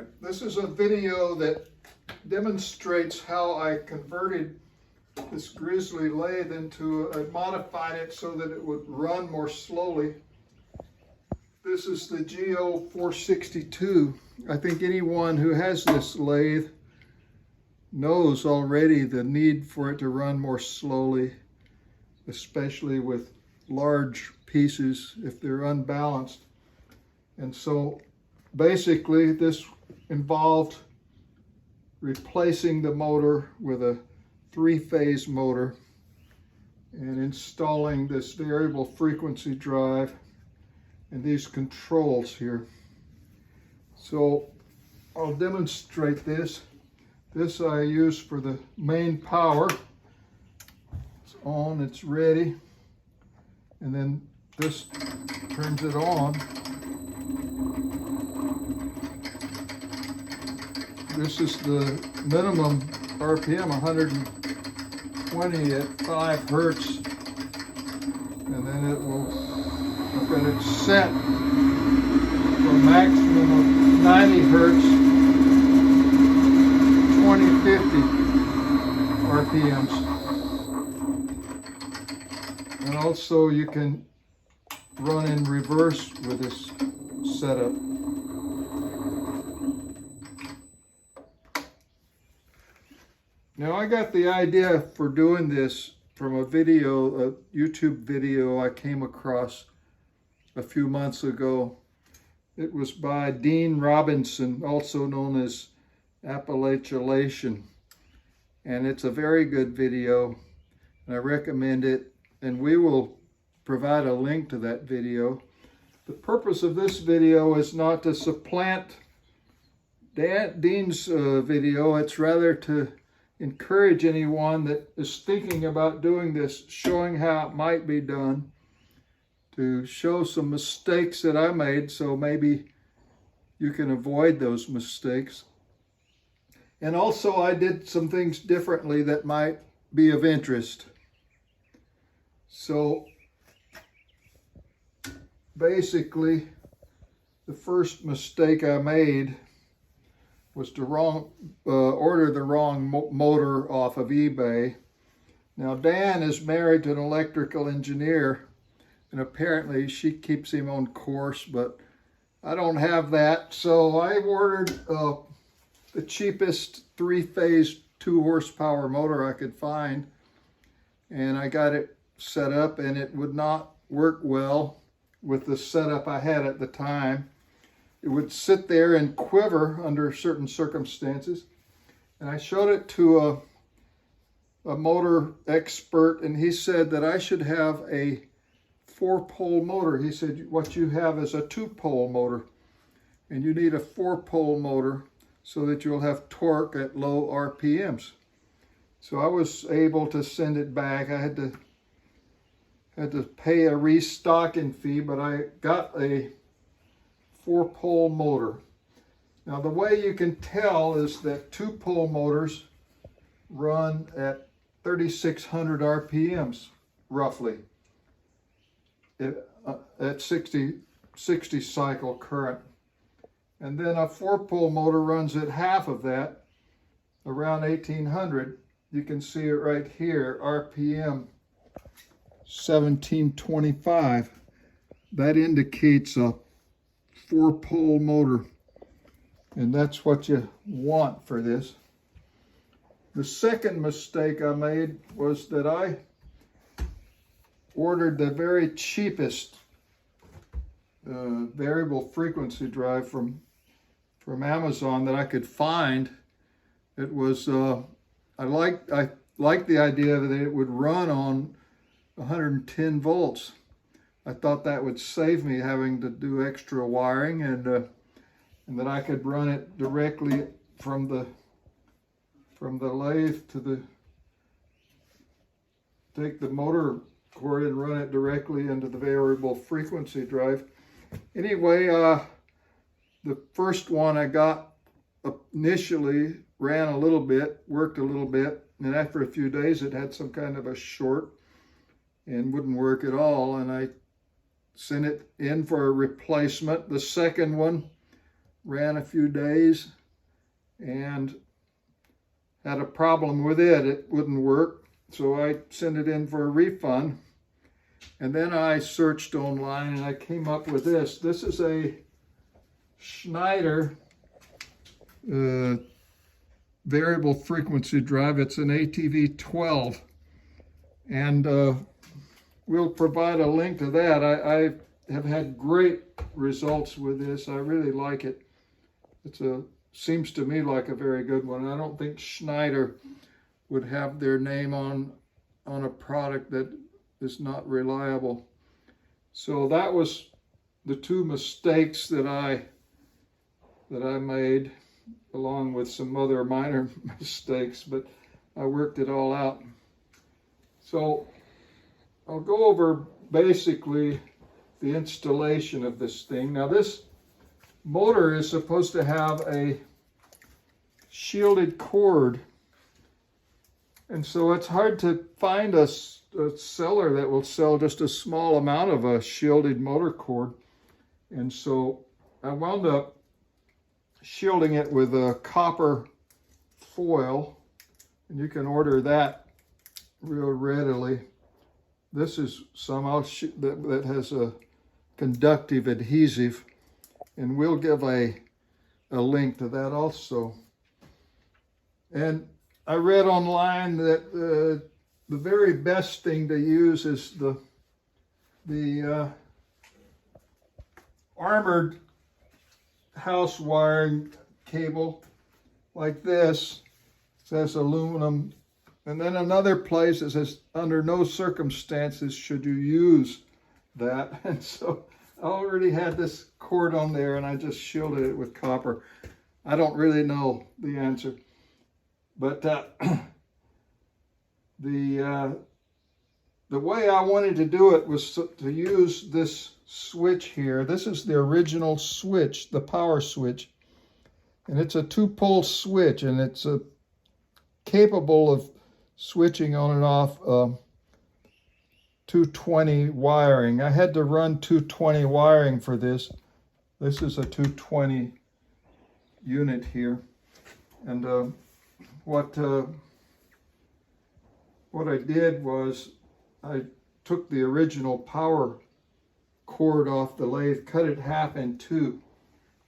Alright, this is a video that demonstrates how I converted this Grizzly lathe into, I modified it so that it would run more slowly. This is the G0462. I think anyone who has this lathe knows already the need for it to run more slowly, especially with large pieces if they're unbalanced. And so basically this involved replacing the motor with a three-phase motor and installing this variable frequency drive and these controls here. So I'll demonstrate this. This I use for the main power. It's on, it's ready. And then this turns it on. This is the minimum RPM, 120 at 5 hertz. And then it will, I've got it set for a maximum of 90 hertz, 2050 RPMs. And also you can run in reverse with this setup. Now I got the idea for doing this from a video, a YouTube video I came across a few months ago. It was by Dean Robinson, also known as Appalachian, and it's a very good video and I recommend it, and we will provide a link to that video. The purpose of this video is not to supplant Dean's video, it's rather to encourage anyone that is thinking about doing this, showing how it might be done, to show some mistakes that I made so maybe you can avoid those mistakes. And also I did some things differently that might be of interest. So basically the first mistake I made was to order the wrong motor off of eBay. Now Dan is married to an electrical engineer and apparently she keeps him on course, but I don't have that. So I ordered the cheapest three-phase 2 horsepower motor I could find, and I got it set up, and it would not work well with the setup I had at the time. It would sit there and quiver under certain circumstances. And I showed it to a motor expert, and he said that I should have a 4-pole motor. He said what you have is a 2-pole motor, and you need a 4-pole motor so that you'll have torque at low RPMs. So I was able to send it back. I had to pay a restocking fee, but I got a 4-pole motor. Now the way you can tell is that 2-pole motors run at 3,600 RPMs roughly at 60 cycle current. And then a 4-pole motor runs at half of that, around 1,800. You can see it right here, RPM 1725. That indicates a 4-pole motor, and that's what you want for this. The second mistake I made was that I ordered the very cheapest variable frequency drive from Amazon that I could find. It was I liked the idea that it would run on 110 volts. I thought that would save me having to do extra wiring, and that I could run it directly from the lathe to take the motor cord and run it directly into the variable frequency drive. Anyway, the first one I got initially ran a little bit, worked a little bit, and after a few days it had some kind of a short and wouldn't work at all, and I sent it in for a replacement. The second one ran a few days and had a problem with it. It wouldn't work, so I sent it in for a refund. And then I searched online and I came up with this. This is a Schneider variable frequency drive. It's an ATV 12. And we'll provide a link to that. I have had great results with this. I really like it. Seems to me like a very good one. I don't think Schneider would have their name on a product that is not reliable. So that was the two mistakes that I made, along with some other minor mistakes, but I worked it all out. So I'll go over basically the installation of this thing. Now this motor is supposed to have a shielded cord, and so it's hard to find a seller that will sell just a small amount of a shielded motor cord. And so I wound up shielding it with a copper foil, and you can order that real readily. This is some that has a conductive adhesive, and we'll give a link to that also. And I read online that the very best thing to use is the armored house wiring cable like this. It says aluminum. And then another place it says, under no circumstances should you use that. And so I already had this cord on there and I just shielded it with copper. I don't really know the answer. But the way I wanted to do it was to use this switch here. This is the original switch, the power switch. And it's a 2-pole switch, and it's capable of switching on and off 220 wiring. I had to run 220 wiring for this. This is a 220 unit here. And what I did was I took the original power cord off the lathe, cut it half in two,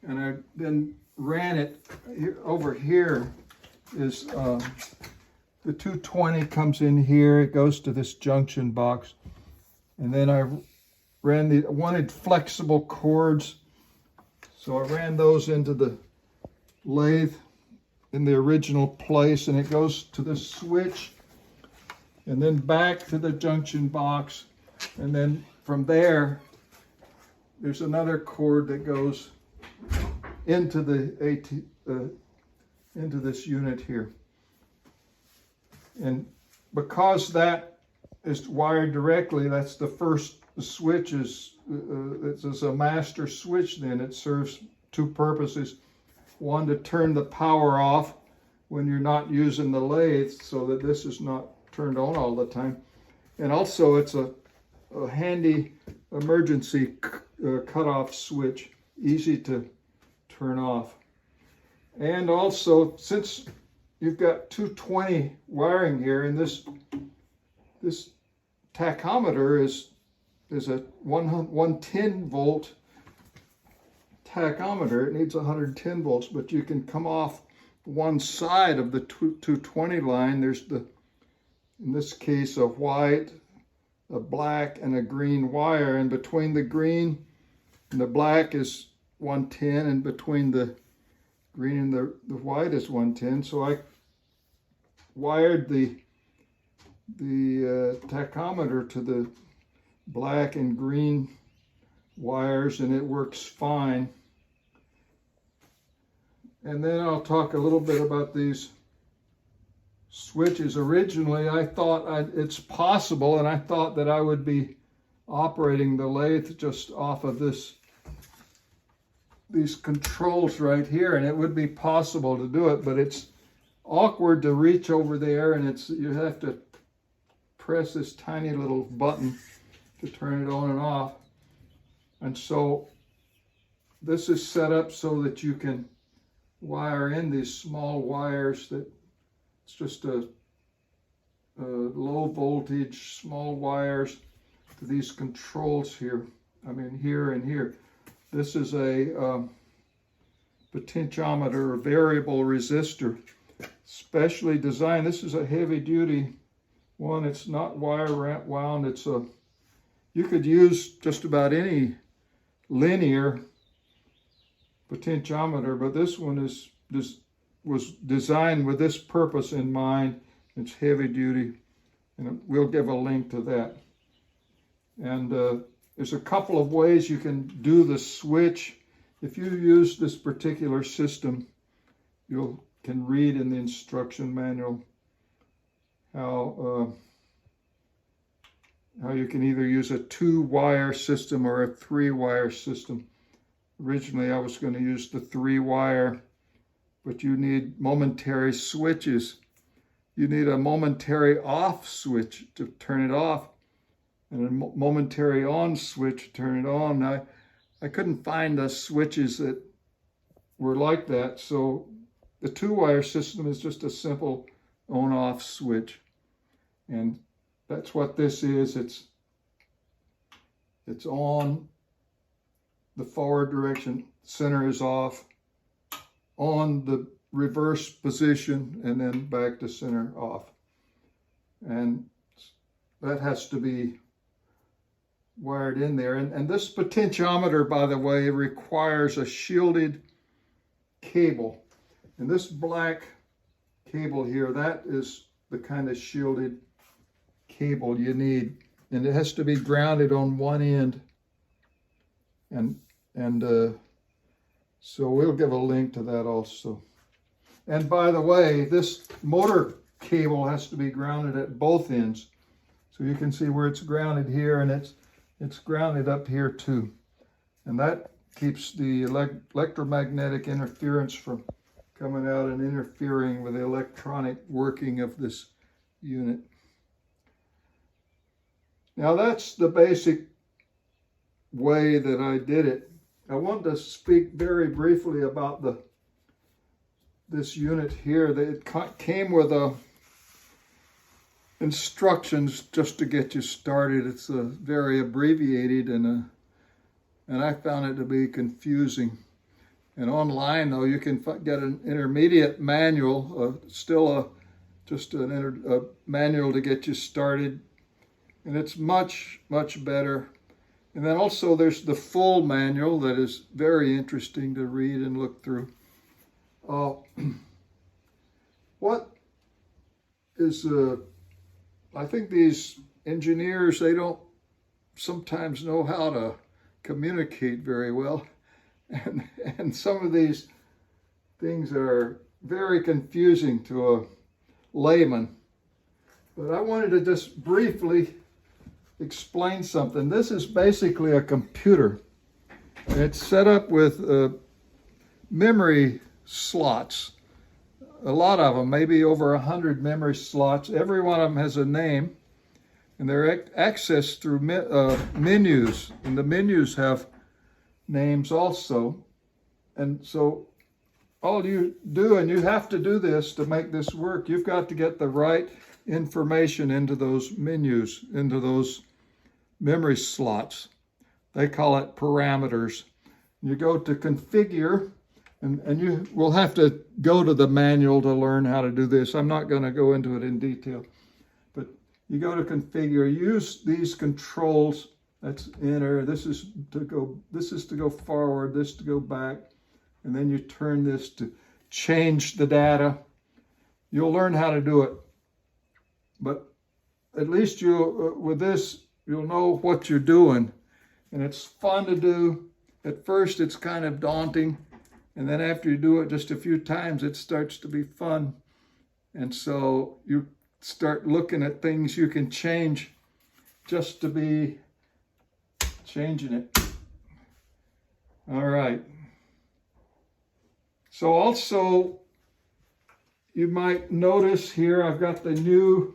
and I then ran it over here. Is the 220 comes in here, it goes to this junction box, and then I wanted flexible cords, so I ran those into the lathe in the original place, and it goes to the switch and then back to the junction box, and then from there there's another cord that goes into the into this unit here. And because that is wired directly, that's the first switch is it's a master switch. Then it serves two purposes. One, to turn the power off when you're not using the lathe, so that this is not turned on all the time. And also it's a handy emergency cutoff switch, easy to turn off. And also, since you've got 220 wiring here, and this tachometer is a 110 volt tachometer. It needs 110 volts, but you can come off one side of the 220 line. There's in this case, a white, a black, and a green wire, and between the green and the black is 110, and between the green and the white is 110. So I wired the tachometer to the black and green wires, and it works fine. And then I'll talk a little bit about these switches. Originally, I thought it's possible, and I thought that I would be operating the lathe just off of these controls right here, and it would be possible to do it, but it's awkward to reach over there, and you have to press this tiny little button to turn it on and off. And so this is set up so that you can wire in these small wires. That it's just a low voltage small wires to these controls here. I mean here and here. This is a potentiometer or variable resistor, specially designed. This is a heavy duty one. It's not wire wound. It's a, you could use just about any linear potentiometer, but this one was designed with this purpose in mind. It's heavy duty, and we'll give a link to that. And there's a couple of ways you can do the switch. If you use this particular system, you can read in the instruction manual how you can either use a 2-wire system or a 3-wire system. Originally, I was going to use the 3-wire, but you need momentary switches. You need a momentary off switch to turn it off, and a momentary on switch to turn it on. Now, I couldn't find the switches that were like that, so the 2-wire system is just a simple on-off switch, and that's what this is. It's on the forward direction, center is off, on the reverse position, and then back to center off. And that has to be wired in there. And this potentiometer, by the way, requires a shielded cable. And this black cable here, that is the kind of shielded cable you need. And it has to be grounded on one end. So we'll give a link to that also. And by the way, this motor cable has to be grounded at both ends. So you can see where it's grounded here, and it's grounded up here too. And that keeps the electromagnetic interference from coming out and interfering with the electronic working of this unit. Now that's the basic way that I did it. I want to speak very briefly about this unit here. It came with instructions just to get you started. It's very abbreviated, and I found it to be confusing. And online, though, you can get an intermediate manual, just a manual to get you started, and it's much, much better. And then also there's the full manual that is very interesting to read and look through. What is, I think these engineers, they don't sometimes know how to communicate very well. And some of these things are very confusing to a layman. But I wanted to just briefly explain something. This is basically a computer. It's set up with memory slots. A lot of them, maybe over 100 memory slots. Every one of them has a name, and they're accessed through menus. And the menus have names also. And so all you do, and you have to do this to make this work, you've got to get the right information into those menus, into those memory slots. They call it parameters. You go to configure, and you will have to go to the manual to learn how to do this. I'm not going to go into it in detail, but you go to configure, use these controls. That's enter. This is to go forward, this to go back, and then you turn this to change the data. You'll learn how to do it, but at least with this, you'll know what you're doing, and it's fun to do. At first, it's kind of daunting, and then after you do it just a few times, it starts to be fun. And so you start looking at things you can change just to be changing it. All right. So also, you might notice here, I've got the new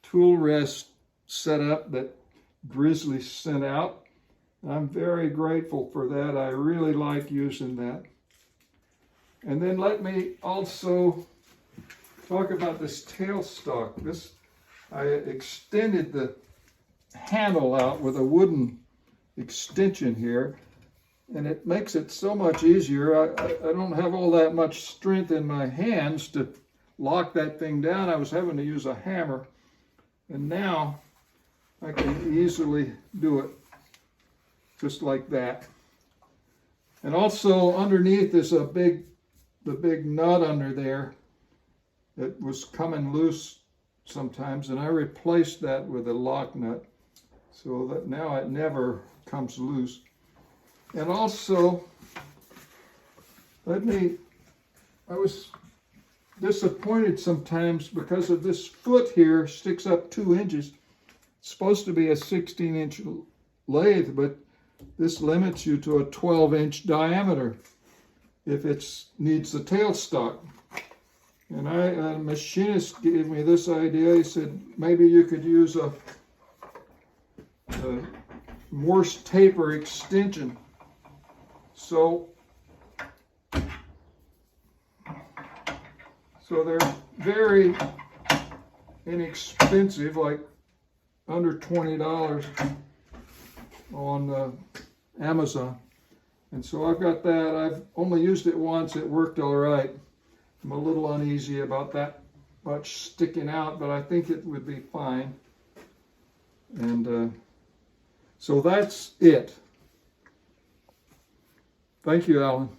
tool rest set up that Grizzly sent out. I'm very grateful for that. I really like using that. And then let me also talk about this tailstock. I extended the handle out with a wooden extension here, and it makes it so much easier. I don't have all that much strength in my hands to lock that thing down. I was having to use a hammer, and now I can easily do it just like that. And also underneath is the big nut under there that was coming loose sometimes, and I replaced that with a lock nut so that now it never comes loose. And also, I was disappointed sometimes because of this foot here sticks up 2 inches. It's supposed to be a 16-inch lathe, but this limits you to a 12-inch diameter if it needs the tailstock. And a machinist gave me this idea. He said maybe you could use a Morse taper extension. So they're very inexpensive, like under $20 on Amazon. And so I've got that. I've only used it once. It worked all right. I'm a little uneasy about that much sticking out, but I think it would be fine. And so that's it. Thank you, Alan.